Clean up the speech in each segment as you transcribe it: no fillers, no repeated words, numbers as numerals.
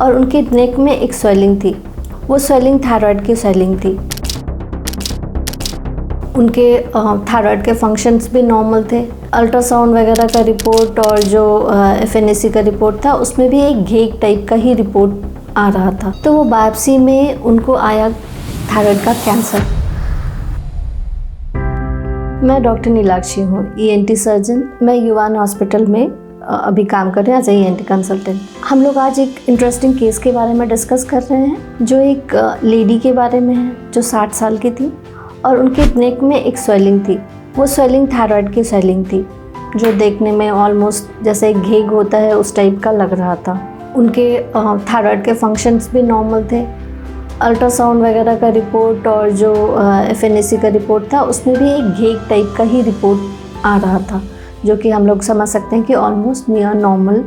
और उनके नेक में एक स्वेलिंग थी। वो स्वेलिंग थायराइड की स्वेलिंग थी। उनके थायराइड के फंक्शंस भी नॉर्मल थे। अल्ट्रासाउंड वगैरह का रिपोर्ट और जो FNAC का रिपोर्ट था उसमें भी एक घेग टाइप का ही रिपोर्ट आ रहा था। तो वो बायोप्सी में उनको आया थायराइड का कैंसर। मैं डॉक्टर नीलाक्षी हूँ, ENT सर्जन। मैं युवान हॉस्पिटल में अभी काम कर रहे हैं एज ENT कंसल्टेंट। हम लोग आज एक इंटरेस्टिंग केस के बारे में डिस्कस कर रहे हैं, जो एक लेडी के बारे में है जो 60 साल की थी और उनके नेक में एक स्वेलिंग थी। वो स्वेलिंग थायराइड की स्वेलिंग थी, जो देखने में ऑलमोस्ट जैसे एक घेग होता है उस टाइप का लग रहा था। उनके थायराइड के फंक्शंस भी नॉर्मल थे। अल्ट्रासाउंड वगैरह का रिपोर्ट और जो FNAC का रिपोर्ट था उसमें भी एक घेग टाइप का ही रिपोर्ट आ रहा था, जो कि हम लोग समझ सकते हैं कि ऑलमोस्ट नियर नॉर्मल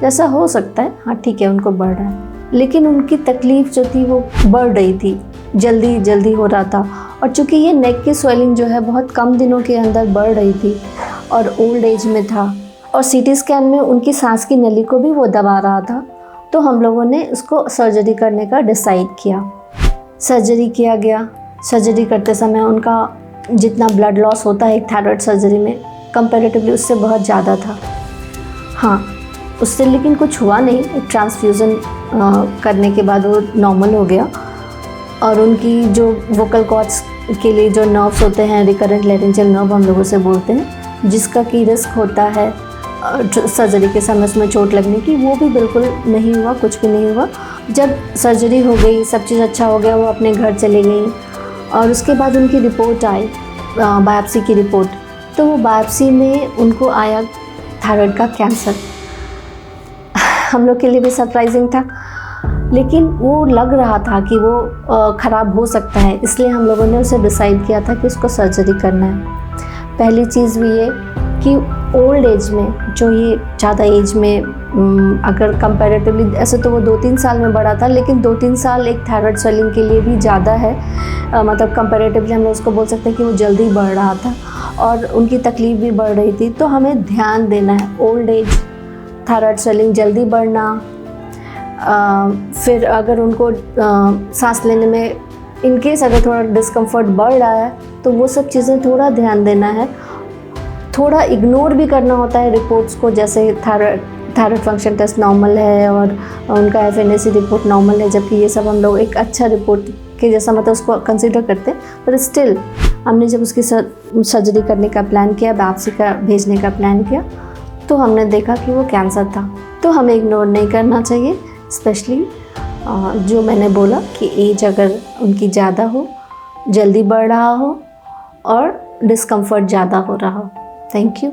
जैसा हो सकता है। हाँ ठीक है, उनको बढ़ रहा है, लेकिन उनकी तकलीफ़ जो थी वो बढ़ रही थी, जल्दी जल्दी हो रहा था। और चूँकि ये नेक की स्वेलिंग जो है बहुत कम दिनों के अंदर बढ़ रही थी और ओल्ड एज में था, और CT स्कैन में उनकी सांस की नली को भी वो दबा रहा था, तो हम लोगों ने उसको सर्जरी करने का डिसाइड किया। सर्जरी किया गया। सर्जरी करते समय उनका जितना ब्लड लॉस होता है एक थायराइड सर्जरी में, कंपैरेटिवली उससे बहुत ज़्यादा था। हाँ, उससे लेकिन कुछ हुआ नहीं। एक ट्रांसफ्यूज़न करने के बाद वो नॉर्मल हो गया। और उनकी जो वोकल कॉर्ड्स के लिए जो नर्व्स होते हैं, रिकरेंट लैरिंजियल नर्व हम लोग उसे बोलते हैं, जिसका की रिस्क होता है सर्जरी के समय उसमें चोट लगने की, वो भी बिल्कुल नहीं हुआ, कुछ भी नहीं हुआ। जब सर्जरी हो गई, सब चीज़ अच्छा हो गया, वो अपने घर चले गई। और उसके बाद उनकी रिपोर्ट आई, बायोप्सी की रिपोर्ट। तो वो बायोप्सी में उनको आया थायराइड का कैंसर। हम लोग के लिए भी सरप्राइजिंग था, लेकिन वो लग रहा था कि वो ख़राब हो सकता है, इसलिए हम लोगों ने उसे डिसाइड किया था कि उसको सर्जरी करना है। पहली चीज़ भी ये कि ओल्ड एज में, जो ये ज़्यादा एज में अगर कंपैरेटिवली, ऐसे तो वो 2-3 साल में बढ़ा था, लेकिन 2-3 साल एक थायराइड स्वेलिंग के लिए भी ज़्यादा है। मतलब कंपैरेटिवली हम लोग उसको बोल सकते हैं कि वो जल्दी बढ़ रहा था और उनकी तकलीफ़ भी बढ़ रही थी। तो हमें ध्यान देना है, ओल्ड एज, थायराइड स्वेलिंग जल्दी बढ़ना, फिर अगर उनको सांस लेने में इनकेस अगर थोड़ा डिस्कम्फर्ट बढ़ रहा है तो वो सब चीज़ें थोड़ा ध्यान देना है। थोड़ा इग्नोर भी करना होता है रिपोर्ट्स को, जैसे थायराइड फंक्शन टेस्ट नॉर्मल है और उनका FNAC रिपोर्ट नॉर्मल है, जबकि ये सब हम लोग एक अच्छा रिपोर्ट के जैसा मतलब उसको कंसिडर करते हैं। पर स्टिल हमने जब उसकी सर्जरी करने का प्लान किया, बायोप्सी का भेजने का प्लान किया, तो हमने देखा कि वो कैंसर था। तो हमें इग्नोर नहीं करना चाहिए, स्पेशली जो मैंने बोला कि एज अगर उनकी ज़्यादा हो, जल्दी बढ़ रहा हो और डिस्कम्फर्ट ज़्यादा हो रहा हो। Thank you.